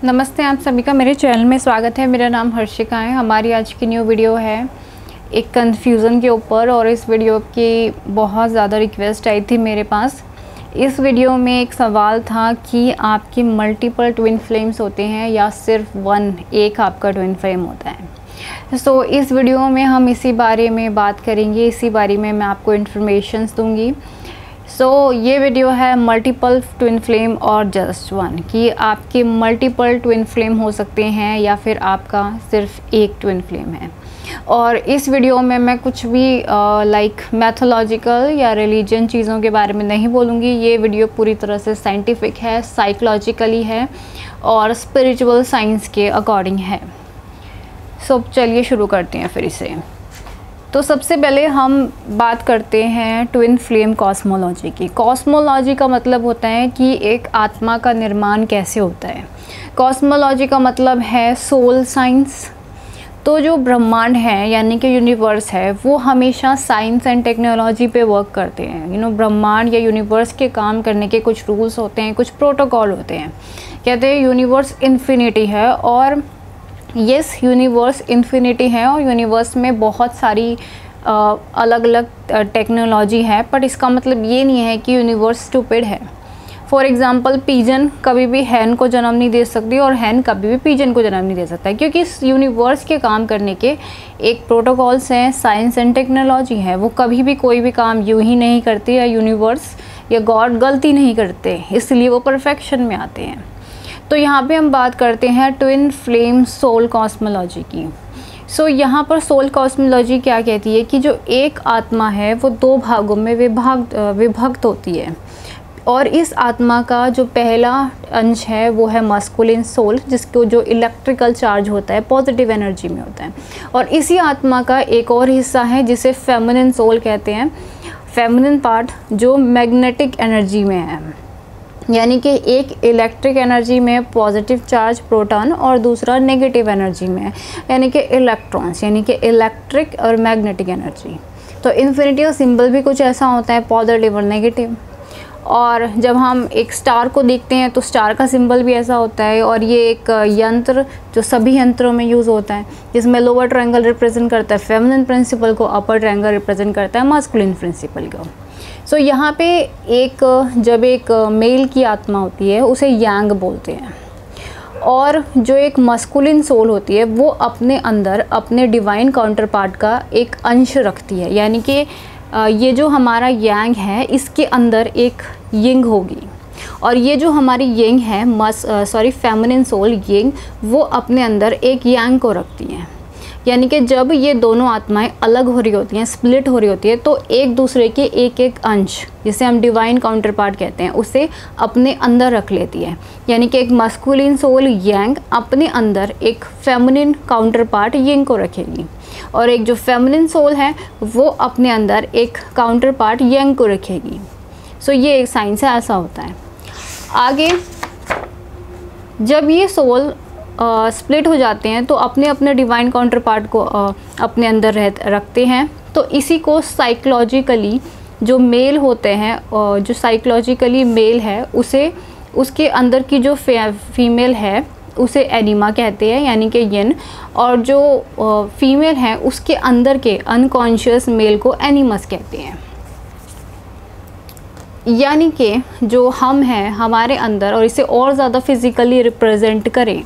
नमस्ते, आप सभी का मेरे चैनल में स्वागत है। मेरा नाम हर्षिका है। हमारी आज की न्यू वीडियो है एक कन्फ्यूज़न के ऊपर, और इस वीडियो की बहुत ज़्यादा रिक्वेस्ट आई थी मेरे पास। इस वीडियो में एक सवाल था कि आपकी मल्टीपल ट्विन फ्लेम्स होते हैं या सिर्फ एक आपका ट्विन फ्लेम होता है। सो इस वीडियो में हम इसी बारे में बात करेंगे, इसी बारे में मैं आपको इन्फॉर्मेशंस दूंगी। ये वीडियो है मल्टीपल ट्विन फ्लेम और जस्ट वन, कि आपके मल्टीपल ट्विन फ्लेम हो सकते हैं या फिर आपका सिर्फ एक ट्विन फ्लेम है। और इस वीडियो में मैं कुछ भी मैथोलॉजिकल या रिलीजन चीज़ों के बारे में नहीं बोलूँगी। ये वीडियो पूरी तरह से साइंटिफिक है, साइकोलॉजिकली है और स्पिरिचुअल साइंस के अकॉर्डिंग है। चलिए शुरू करते हैं फिर इसे। तो सबसे पहले हम बात करते हैं ट्विन फ्लेम कॉस्मोलॉजी की। कॉस्मोलॉजी का मतलब होता है कि एक आत्मा का निर्माण कैसे होता है। कॉस्मोलॉजी का मतलब है सोल साइंस। तो जो ब्रह्मांड है यानी कि यूनिवर्स है, वो हमेशा साइंस एंड टेक्नोलॉजी पे वर्क करते हैं। ब्रह्मांड या यूनिवर्स के काम करने के कुछ रूल्स होते हैं, कुछ प्रोटोकॉल होते हैं। कहते हैं यूनिवर्स इन्फिनिटी है, और यस यूनिवर्स इन्फिनिटी है और यूनिवर्स में बहुत सारी अलग अलग टेक्नोलॉजी है, बट इसका मतलब ये नहीं है कि यूनिवर्स स्टूपिड है। फॉर एग्ज़ाम्पल, पीजन कभी भी हैन को जन्म नहीं दे सकती और हैन कभी भी पीजन को जन्म नहीं दे सकता है, क्योंकि इस यूनिवर्स के काम करने के एक प्रोटोकॉल्स हैं, साइंस एंड टेक्नोलॉजी है। वो कभी भी कोई भी काम यूँ ही नहीं करते, या यूनिवर्स या गॉड गलती नहीं करते, इसलिए वो परफेक्शन में आते हैं। तो यहाँ पे हम बात करते हैं ट्विन फ्लेम सोल कॉस्मोलॉजी की। यहाँ पर सोल कॉस्मोलॉजी क्या कहती है कि जो एक आत्मा है वो दो भागों में विभक्त होती है, और इस आत्मा का जो पहला अंश है वो है मस्कुलिन सोल, जिसको जो इलेक्ट्रिकल चार्ज होता है पॉजिटिव एनर्जी में होता है। और इसी आत्मा का एक और हिस्सा है जिसे फेमिनिन सोल कहते हैं, फेमिनिन पार्ट, जो मैग्नेटिक एनर्जी में है। यानी कि एक इलेक्ट्रिक एनर्जी में पॉजिटिव चार्ज प्रोटॉन और दूसरा नेगेटिव एनर्जी में, यानी कि इलेक्ट्रॉन्स, यानी कि इलेक्ट्रिक और मैग्नेटिक एनर्जी। तो इन्फिनिटी का सिंबल भी कुछ ऐसा होता है, पॉजिटिव और नेगेटिव। और जब हम एक स्टार को देखते हैं तो स्टार का सिंबल भी ऐसा होता है। और ये एक यंत्र जो सभी यंत्रों में यूज़ होता है, जिसमें लोअर ट्रायंगल रिप्रेजेंट करता है फेमिनिन प्रिंसिपल को, अपर ट्रायंगल रिप्रेजेंट करता है मस्कुलिन प्रिंसिपल को। यहाँ पे जब एक मेल की आत्मा होती है उसे यांग बोलते हैं, और जो एक मस्कुलिन सोल होती है वो अपने अंदर अपने डिवाइन काउंटर पार्ट का एक अंश रखती है। यानी कि ये जो हमारा यांग है इसके अंदर एक यिंग होगी, और ये जो हमारी यिंग है फेमिनिन सोल यिंग, वो अपने अंदर एक यांग को रखती हैं। यानी कि जब ये दोनों आत्माएं अलग हो रही होती हैं, स्प्लिट हो रही होती है, तो एक दूसरे के एक अंश, जिसे हम डिवाइन काउंटर पार्ट कहते हैं, उसे अपने अंदर रख लेती है। यानी कि एक मस्कुलिन सोल यांग अपने अंदर एक फेमिनिन काउंटर पार्ट यिंग को रखेगी, और एक जो फेमिनिन सोल है वो अपने अंदर एक काउंटर पार्ट यंग को रखेगी। ये एक साइंस है, ऐसा होता है। आगे जब ये सोल स्प्लिट हो जाते हैं तो अपने अपने डिवाइन काउंटर पार्ट को अपने अंदर रखते हैं। तो इसी को साइकोलॉजिकली जो मेल होते हैं, जो साइकोलॉजिकली मेल है, उसे उसके अंदर की जो फीमेल है उसे एनिमा कहते हैं, यानी कि यिन, और जो फीमेल है उसके अंदर के अनकॉन्शियस मेल को एनिमस कहते हैं। यानी कि जो हम हैं हमारे अंदर, और इसे और ज़्यादा फिज़िकली रिप्रेजेंट करें,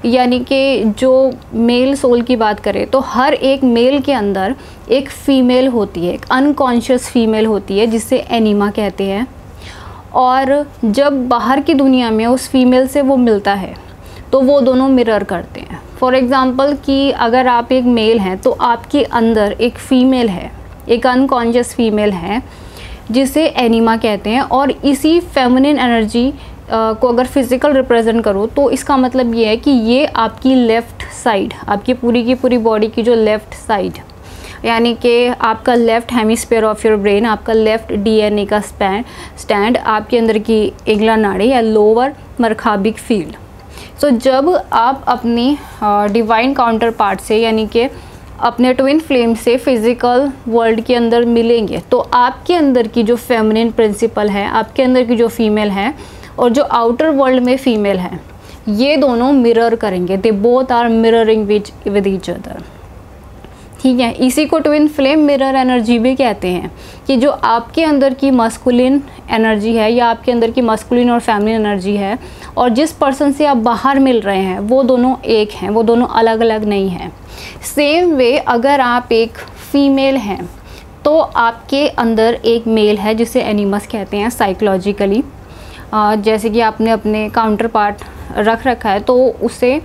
यानी कि जो मेल सोल की बात करें तो हर एक मेल के अंदर एक फ़ीमेल होती है, एक अनकॉन्शियस फ़ीमेल होती है, जिसे एनिमा कहते हैं। और जब बाहर की दुनिया में उस फीमेल से वो मिलता है तो वो दोनों मिरर करते हैं। फॉर एग्ज़ाम्पल कि अगर आप एक मेल हैं तो आपके अंदर एक फ़ीमेल है, एक अनकॉन्शियस फ़ीमेल है, जिसे एनिमा कहते हैं। और इसी फेमिनिन एनर्जी को अगर फिज़िकल रिप्रेजेंट करो तो इसका मतलब ये है कि ये आपकी लेफ़्ट साइड, आपकी पूरी की पूरी बॉडी की जो लेफ़्ट साइड, यानी कि आपका left hemisphere of your brain, आपका लेफ़्ट डीएनए का स्टैंड, आपके अंदर की इगला नाड़ी या लोअर मरखाबिक फील्ड। जब आप अपनी डिवाइन काउंटर पार्ट से, यानी कि अपने ट्विन फ्लेम से फिज़िकल वर्ल्ड के अंदर मिलेंगे, तो आपके अंदर की जो फेमिनिन प्रिंसिपल है, आपके अंदर की जो फीमेल है, और जो आउटर वर्ल्ड में फ़ीमेल है, ये दोनों मिरर करेंगे, they both are mirroring with each other, ठीक है। इसी को ट्विन फ्लेम मिरर एनर्जी भी कहते हैं, कि जो आपके अंदर की मस्कुलिन एनर्जी है या आपके अंदर की मस्कुलिन और फेमिनिन एनर्जी है और जिस पर्सन से आप बाहर मिल रहे हैं वो दोनों एक हैं, वो दोनों अलग अलग नहीं हैं। सेम वे अगर आप एक फीमेल हैं तो आपके अंदर एक मेल है जिसे एनिमस कहते हैं साइकोलॉजिकली। जैसे कि आपने अपने काउंटर पार्ट रख रखा है तो उसे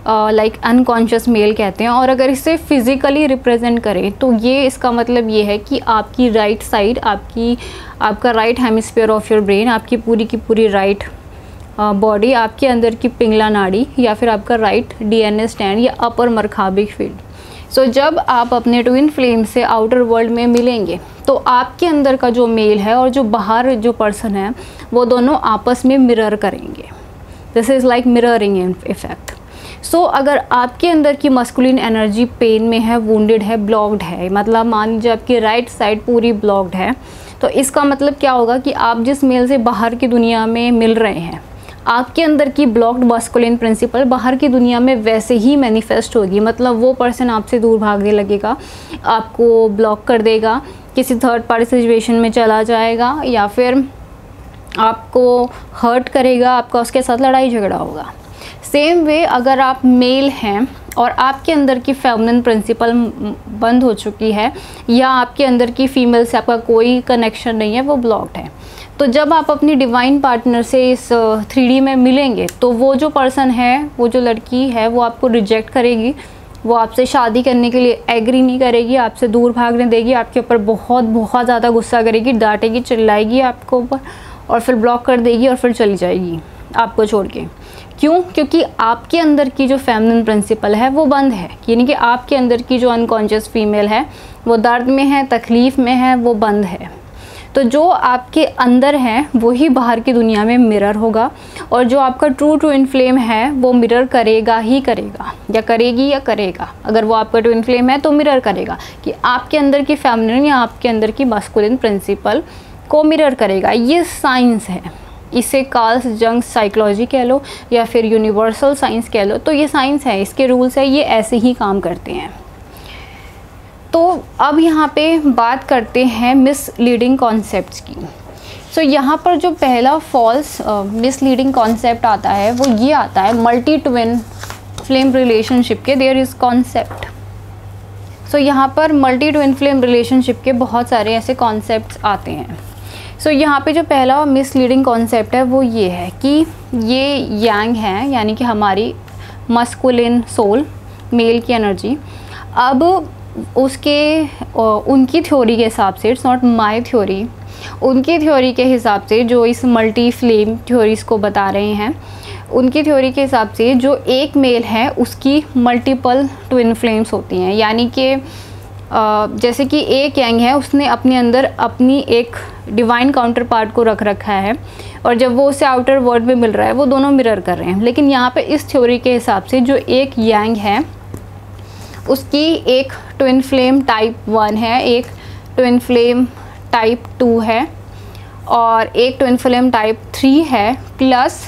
लाइक अनकॉन्शियस मेल कहते हैं। और अगर इसे फिज़िकली रिप्रेजेंट करें तो ये इसका मतलब ये है कि आपकी राइट साइड, आपका right hemisphere of your brain, आपकी पूरी की पूरी राइट बॉडी, आपके अंदर की पिंगला नाड़ी या फिर आपका राइट डीएनए स्टैंड या अपर मरखाबिक फील्ड। सो जब आप अपने ट्विन फ्लेम से आउटर वर्ल्ड में मिलेंगे तो आपके अंदर का जो मेल है और जो बाहर जो पर्सन है वो दोनों आपस में मिरर करेंगे। This is like mirroring effect. So अगर आपके अंदर की मस्कुलिन एनर्जी पेन में है, वुंडेड है, ब्लॉक्ड है, मतलब मान लीजिए आपकी राइट साइड पूरी ब्लॉक्ड है, तो इसका मतलब क्या होगा कि आप जिस मेल से बाहर की दुनिया में मिल रहे हैं, आपके अंदर की ब्लॉक्ड मस्कुलिन प्रिंसिपल बाहर की दुनिया में वैसे ही मैनिफेस्ट होगी। मतलब वो पर्सन आपसे दूर भागने लगेगा, आपको ब्लॉक कर देगा, किसी थर्ड पार्टी सिचुएशन में चला जाएगा या फिर आपको हर्ट करेगा, आपका उसके साथ लड़ाई झगड़ा होगा। सेम वे अगर आप मेल हैं और आपके अंदर की फेमिनिन प्रिंसिपल बंद हो चुकी है या आपके अंदर की फीमेल से आपका कोई कनेक्शन नहीं है, वो ब्लॉक्ड है, तो जब आप अपनी डिवाइन पार्टनर से इस 3D में मिलेंगे तो वो जो पर्सन है, वो जो लड़की है, वो आपको रिजेक्ट करेगी, वो आपसे शादी करने के लिए एग्री नहीं करेगी, आपसे दूर भागने देगी, आपके ऊपर बहुत बहुत ज़्यादा गुस्सा करेगी, डांटेगी, चिल्लाएगी आपको ऊपर और फिर ब्लॉक कर देगी और फिर चली जाएगी आपको छोड़ के। क्यों? क्योंकि आपके अंदर की जो फेमिनिन प्रिंसिपल है वो बंद है, यानी कि आपके अंदर की जो अनकॉन्शियस फीमेल है वो दर्द में है, तकलीफ़ में है, वो बंद है। तो जो आपके अंदर है वही बाहर की दुनिया में मिरर होगा और जो आपका ट्रू ट्विन फ्लेम है वो मिरर करेगा ही करेगा, या करेगी या करेगा। अगर वो आपका ट्विन फ्लेम है तो मिरर करेगा कि आपके अंदर की फेमिनिन या आपके अंदर की मस्कुलिन प्रिंसिपल को मिरर करेगा। ये साइंस है, इसे कार्ल जंग साइकोलॉजी कह लो या फिर यूनिवर्सल साइंस कह लो, तो ये साइंस है, इसके रूल्स है, ये ऐसे ही काम करते हैं। तो अब यहाँ पे बात करते हैं मिसलीडिंग कॉन्सेप्ट्स की। सो यहाँ पर जो पहला फॉल्स मिसलीडिंग कॉन्सेप्ट आता है वो ये आता है मल्टी ट्विन फ्लेम रिलेशनशिप के देयर इज़ कॉन्सेप्ट। सो यहाँ पर मल्टी ट्विन फ्लेम रिलेशनशिप के बहुत सारे ऐसे कॉन्सेप्ट्स आते हैं। सो यहाँ पे जो पहला मिसलीडिंग कॉन्सेप्ट है वो ये है कि ये यांग है, यानी कि हमारी मस्कुलिन सोल, मेल की एनर्जी। अब उनकी थ्योरी के हिसाब से, इट्स नॉट माय थ्योरी, उनकी थ्योरी के हिसाब से जो इस मल्टी फ्लेम थ्योरीज़ को बता रहे हैं, उनकी थ्योरी के हिसाब से जो एक मेल है उसकी मल्टीपल ट्विन फ्लेम्स होती हैं। यानी कि जैसे कि एक यांग है, उसने अपने अंदर अपनी एक डिवाइन काउंटर पार्ट को रख रखा है और जब वो उसे आउटर वर्ल्ड में मिल रहा है वो दोनों मिरर कर रहे हैं। लेकिन यहाँ पे इस थ्योरी के हिसाब से जो एक यांग है उसकी एक ट्विन फ्लेम टाइप 1 है, एक ट्विन फ्लेम टाइप 2 है और एक ट्विन फ्लेम टाइप 3 है, प्लस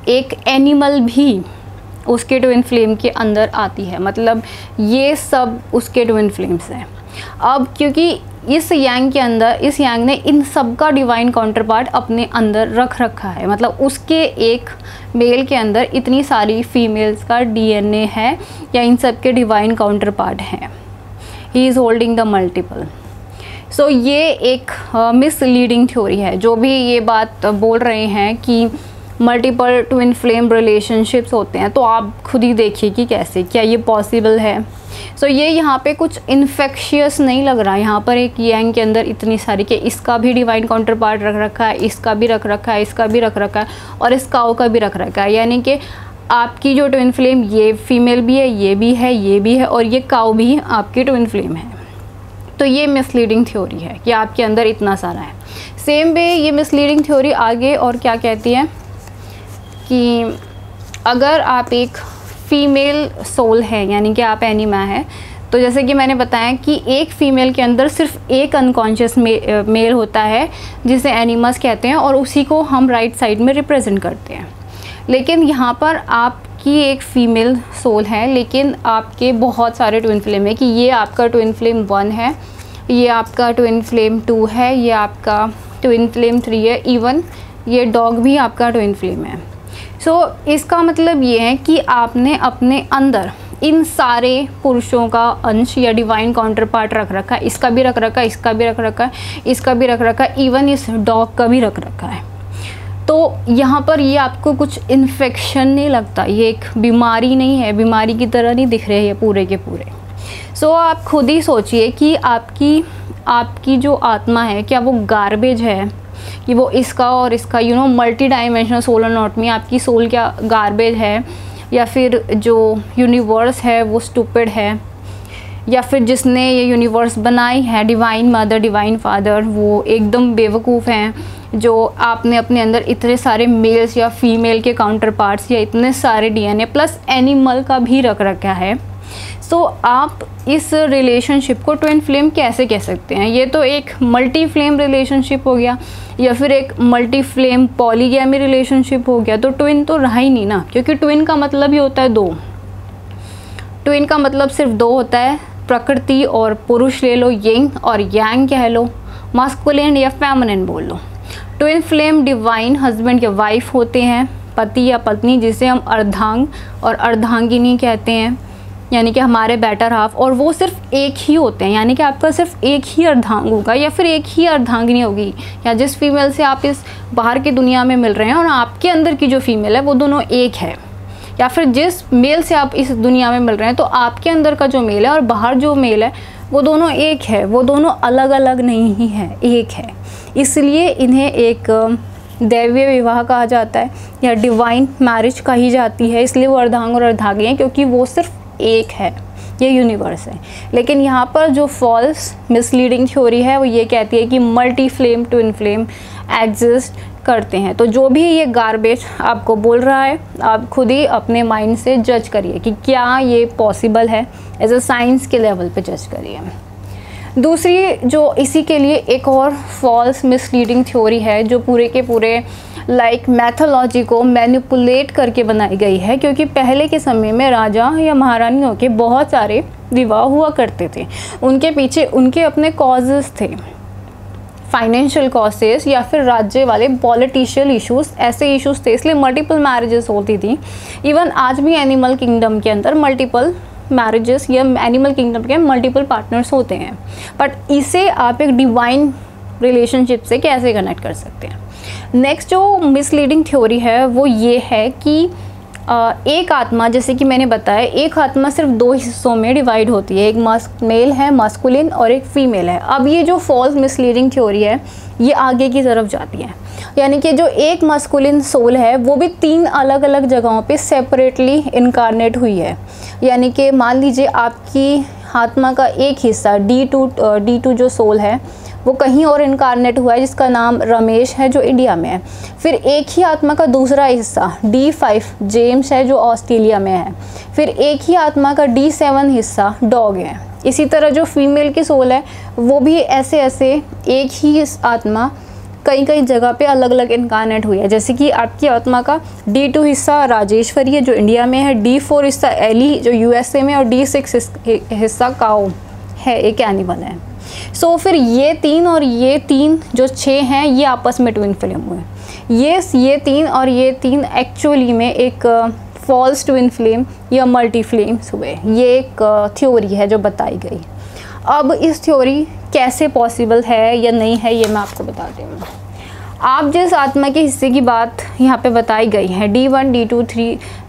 एक एनिमल भी उसके ट्विन फ्लेम के अंदर आती है। मतलब ये सब उसके ट्विन फ्लेम्स हैं। अब क्योंकि इस यांग के अंदर, इस यांग ने इन सब का डिवाइन काउंटर पार्ट अपने अंदर रख रखा है, मतलब उसके एक मेल के अंदर इतनी सारी फीमेल्स का डीएनए है या इन सब के डिवाइन काउंटर पार्ट हैं। He is holding the multiple. So ये एक मिसलीडिंग थ्योरी है। जो भी ये बात बोल रहे हैं कि मल्टीपल ट्विन फ्लेम रिलेशनशिप्स होते हैं, तो आप खुद ही देखिए कि कैसे, क्या ये पॉसिबल है। सो ये यहाँ पे कुछ इन्फेक्शियस नहीं लग रहा है। यहाँ पर एक यांग के अंदर इतनी सारी, कि इसका भी डिवाइन काउंटर पार्ट रख रखा है, इसका भी रख रखा है, इसका भी रख रखा है और इस काऊ का भी रख रखा है। यानी कि आपकी जो ट्विन फ्लेम, ये फीमेल भी है, ये भी है, ये भी है और ये काऊ भी आपकी ट्विन फ्लेम है। तो ये मिसलीडिंग थ्योरी है कि आपके अंदर इतना सारा है। सेम वे ये मिसलीडिंग थ्योरी आगे और क्या कहती है कि अगर आप एक फीमेल सोल है, यानी कि आप एनिमा है, तो जैसे कि मैंने बताया कि एक फ़ीमेल के अंदर सिर्फ एक अनकॉन्शियस मेल होता है जिसे एनिमस कहते हैं और उसी को हम राइट साइड में रिप्रेजेंट करते हैं। लेकिन यहाँ पर आपकी एक फीमेल सोल है, लेकिन आपके बहुत सारे ट्विन फ्लेम है कि ये आपका ट्विन फ्लेम 1 है, ये आपका ट्विन फ्लेम 2 है, ये आपका ट्विन फ्लेम 3 है, इवन ये डॉग भी आपका ट्विन फ्लेम है। सो इसका मतलब ये है कि आपने अपने अंदर इन सारे पुरुषों का अंश या डिवाइन काउंटर पार्ट रख रखा है। इसका भी रख रखा है, इसका भी रख रखा है, इसका भी रख रखा है, इवन इस डॉग का भी रख रखा है। तो यहाँ पर ये आपको कुछ इन्फेक्शन नहीं लगता, ये एक बीमारी नहीं है, बीमारी की तरह नहीं दिख रहे ये पूरे के पूरे। सो आप खुद ही सोचिए कि आपकी जो आत्मा है, क्या वो गार्बेज है कि वो इसका और इसका मल्टी डायमेंशनल सोल एनाटॉमी, आपकी सोल क्या गार्बेज है, या फिर जो यूनिवर्स है वो स्टूपिड है, या फिर जिसने ये यूनिवर्स बनाई है डिवाइन मदर डिवाइन फादर वो एकदम बेवकूफ़ हैं, जो आपने अपने अंदर इतने सारे मेल्स या फीमेल के काउंटर पार्ट्स या इतने सारे डीएनए प्लस एनिमल का भी रख रखा है। सो आप इस रिलेशनशिप को ट्विन फ्लेम कैसे कह सकते हैं? ये तो एक मल्टी फ्लेम रिलेशनशिप हो गया, या फिर एक मल्टी फ्लेम पॉलीगैमी रिलेशनशिप हो गया। तो ट्विन तो रहा ही नहीं ना, क्योंकि ट्विन का मतलब ही होता है 2। ट्विन का मतलब सिर्फ 2 होता है, प्रकृति और पुरुष ले लो, यिंग और यांग कह लो, मास्कुलिन या फेमिनिन बोल लो। ट्विन फ्लेम डिवाइन हस्बैंड के वाइफ होते हैं, पति या पत्नी, जिसे हम अर्धांग और अर्धांगिनी कहते हैं, यानी कि हमारे बेटर हाफ, और वो सिर्फ एक ही होते हैं, यानी कि आपका सिर्फ एक ही अर्धांग होगा या फिर एक ही अर्धांगिनी होगी, या जिस फीमेल से आप इस बाहर की दुनिया में मिल रहे हैं और आपके अंदर की जो फीमेल है वो दोनों एक है, या फिर जिस मेल से आप इस दुनिया में मिल रहे हैं तो आपके अंदर का जो मेल है और बाहर जो मेल है वो दोनों एक है, वो दोनों अलग अलग नहीं ही है, एक है। इसलिए इन्हें एक दैवीय विवाह कहा जाता है या डिवाइन मैरिज कही जाती है, इसलिए वो अर्धांग और अर्धांगिनी है क्योंकि वो सिर्फ एक है, ये यूनिवर्स है। लेकिन यहाँ पर जो फॉल्स मिसलीडिंग थ्योरी है वो ये कहती है कि multi flame twin flame exist करते हैं। तो जो भी ये गार्बेज आपको बोल रहा है, आप खुद ही अपने माइंड से जज करिए कि क्या ये पॉसिबल है, एज अ साइंस के लेवल पे जज करिए। दूसरी जो इसी के लिए एक और फॉल्स मिसलीडिंग थ्योरी है जो पूरे के पूरे मैथोलॉजी को मैनिपुलेट करके बनाई गई है, क्योंकि पहले के समय में राजा या महारानियों के बहुत सारे विवाह हुआ करते थे, उनके पीछे उनके अपने कॉजेस थे, फाइनेंशियल कॉजेस या फिर राज्य वाले पॉलिटिशियल इश्यूज, ऐसे इश्यूज थे, इसलिए मल्टीपल मैरिजेस होती थी। इवन आज भी एनिमल किंगडम के अंदर मल्टीपल मैरिजेस या एनिमल किंगडम के मल्टीपल पार्टनर्स होते हैं, बट इसे आप एक डिवाइन रिलेशनशिप से कैसे कनेक्ट कर सकते हैं? नेक्स्ट जो मिसलीडिंग थ्योरी है वो ये है कि एक आत्मा, जैसे कि मैंने बताया, एक आत्मा सिर्फ 2 हिस्सों में डिवाइड होती है, एक मेल है मास्कुलिन और एक फीमेल है। अब ये जो फॉल्स मिसलीडिंग थ्योरी है ये आगे की तरफ जाती है, यानी कि जो एक मास्कुलिन सोल है वो भी 3 अलग अलग जगहों पे सेपरेटली इनकारनेट हुई है। यानी कि मान लीजिए आपकी आत्मा का एक हिस्सा D2 जो सोल है वो कहीं और इनकारनेट हुआ है जिसका नाम रमेश है जो इंडिया में है। फिर एक ही आत्मा का दूसरा हिस्सा D5 जेम्स है जो ऑस्ट्रेलिया में है। फिर एक ही आत्मा का D7 हिस्सा डॉग है। इसी तरह जो फीमेल की सोल है वो भी ऐसे एक ही आत्मा कई जगह पे अलग अलग इनकारनेट हुई है। जैसे कि आपकी आत्मा का D2 हिस्सा राजेश्वरी है जो इंडिया में है, D4 हिस्सा एली जो USA में, और D6 हिस्सा काओ है, एक एनिमल है। सो फिर ये 3 और ये 3 जो 6 हैं ये आपस में ट्विन फ्लेम हुए। ये 3 और ये 3 एक्चुअली में एक फॉल्स ट्विन फ्लेम या मल्टी फ्लेम्स हुए। ये एक थ्योरी है जो बताई गई। अब इस थ्योरी कैसे पॉसिबल है या नहीं है ये मैं आपको बताती हूँ। आप जिस आत्मा के हिस्से की बात यहाँ पे बताई गई है D1, D2,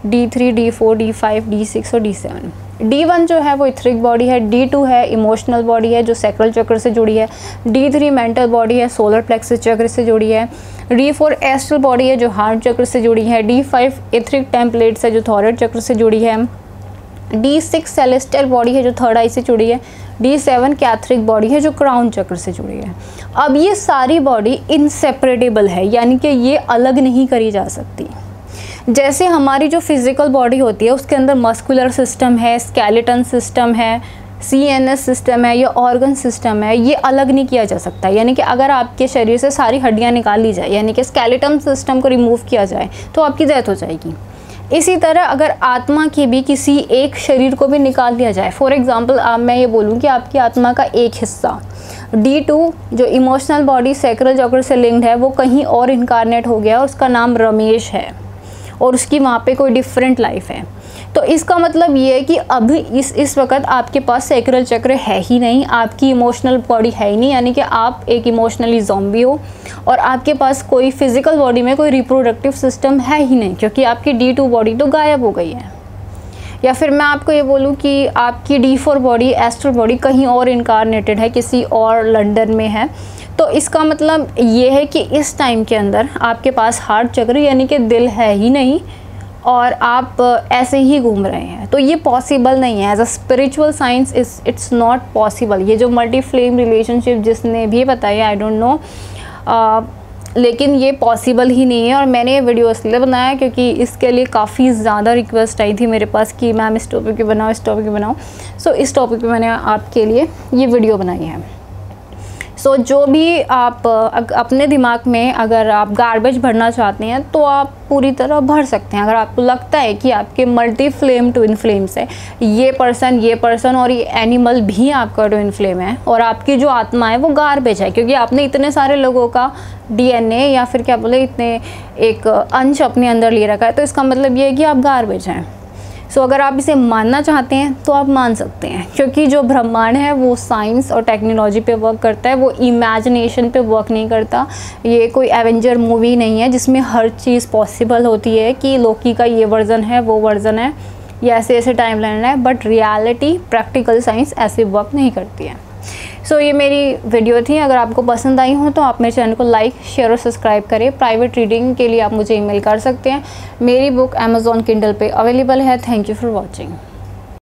D3, D4, D5, D6 और D7। D1 जो है वो इथरिक बॉडी है, D2 है इमोशनल बॉडी है जो सैक्रल चक्र से जुड़ी है, D3 मेंटल बॉडी है सोलर प्लेक्सस चक्र से जुड़ी है, D4 एस्ट्रल बॉडी है जो हार्ट चक्र से जुड़ी है, D5 इथरिक टेम्पलेट्स है जो थॉयराइड चक्र से जुड़ी है, D6 सेलेस्टियल बॉडी है जो थर्ड आई से जुड़ी है, D7 कैथरिक बॉडी है जो क्राउन चक्र से जुड़ी है। अब ये सारी बॉडी इनसेपरेटेबल है, यानी कि ये अलग नहीं करी जा सकती। जैसे हमारी जो फिज़िकल बॉडी होती है उसके अंदर मस्कुलर सिस्टम है, स्केलेटन सिस्टम है, CNS सिस्टम है या ऑर्गन सिस्टम है, ये अलग नहीं किया जा सकता। यानी कि अगर आपके शरीर से सारी हड्डियाँ निकाल ली जाए, यानी कि स्केलेटन सिस्टम को रिमूव किया जाए, तो आपकी डेथ हो जाएगी। इसी तरह अगर आत्मा की भी किसी एक शरीर को भी निकाल दिया जाए, फॉर एग्ज़ाम्पल मैं ये बोलूँ कि आपकी आत्मा का एक हिस्सा D2 जो इमोशनल बॉडी सैक्रल चक्र से लिंक्ड है, वो कहीं और इनकारनेट हो गया, उसका नाम रमेश है और उसकी वहाँ पे कोई डिफरेंट लाइफ है, तो इसका मतलब ये है कि अभी इस वक्त आपके पास सैक्रल चक्र है ही नहीं, आपकी इमोशनल बॉडी है ही नहीं, यानी कि आप एक इमोशनली ज़ॉम्बी हो और आपके पास कोई फिज़िकल बॉडी में कोई रिप्रोडक्टिव सिस्टम है ही नहीं, क्योंकि आपकी D2 बॉडी तो गायब हो गई है। या फिर मैं आपको ये बोलूँ कि आपकी D4 बॉडी एस्ट्रल बॉडी कहीं और इनकारनेटेड है, किसी और लंदन में है, तो इसका मतलब ये है कि इस टाइम के अंदर आपके पास हार्ट चक्र यानी कि दिल है ही नहीं और आप ऐसे ही घूम रहे हैं, तो ये पॉसिबल नहीं है। As a spiritual science it's not possible. ये जो मल्टी फ्लेम रिलेशनशिप जिसने भी बताया, आई डोंट नो, लेकिन ये पॉसिबल ही नहीं है। और मैंने ये वीडियो इसलिए बनाया क्योंकि इसके लिए काफ़ी ज़्यादा रिक्वेस्ट आई थी मेरे पास कि मैम इस टॉपिक पे बनाओ, इस टॉपिक पे बनाओ। सो इस टॉपिक पे मैंने आपके लिए ये वीडियो बनाई है। सो जो भी आप अपने दिमाग में अगर आप गार्बेज भरना चाहते हैं तो आप पूरी तरह भर सकते हैं। अगर आपको लगता है कि आपके मल्टी फ्लेम ट्विन फ्लेम्स है, ये पर्सन और ये एनिमल भी आपका ट्विन फ्लेम है और आपकी जो आत्मा है वो गार्बेज है, क्योंकि आपने इतने सारे लोगों का DNA या फिर क्या बोले इतने एक अंश अपने अंदर ले रखा है, तो इसका मतलब ये है कि आप गार्बेज हैं। सो अगर आप इसे मानना चाहते हैं तो आप मान सकते हैं, क्योंकि जो ब्रह्मांड है वो साइंस और टेक्नोलॉजी पे वर्क करता है, वो इमेजिनेशन पे वर्क नहीं करता। ये कोई एवेंजर मूवी नहीं है जिसमें हर चीज़ पॉसिबल होती है कि लोकी का ये वर्जन है, वो वर्जन है, या ऐसे ऐसे टाइमलाइन है, बट रियलिटी प्रैक्टिकल साइंस ऐसे वर्क नहीं करती है। सो ये मेरी वीडियो थी। अगर आपको पसंद आई हो तो आप मेरे चैनल को लाइक, शेयर और सब्सक्राइब करें। प्राइवेट रीडिंग के लिए आप मुझे ईमेल कर सकते हैं। मेरी बुक Amazon Kindle पे अवेलेबल है। Thank you for watching.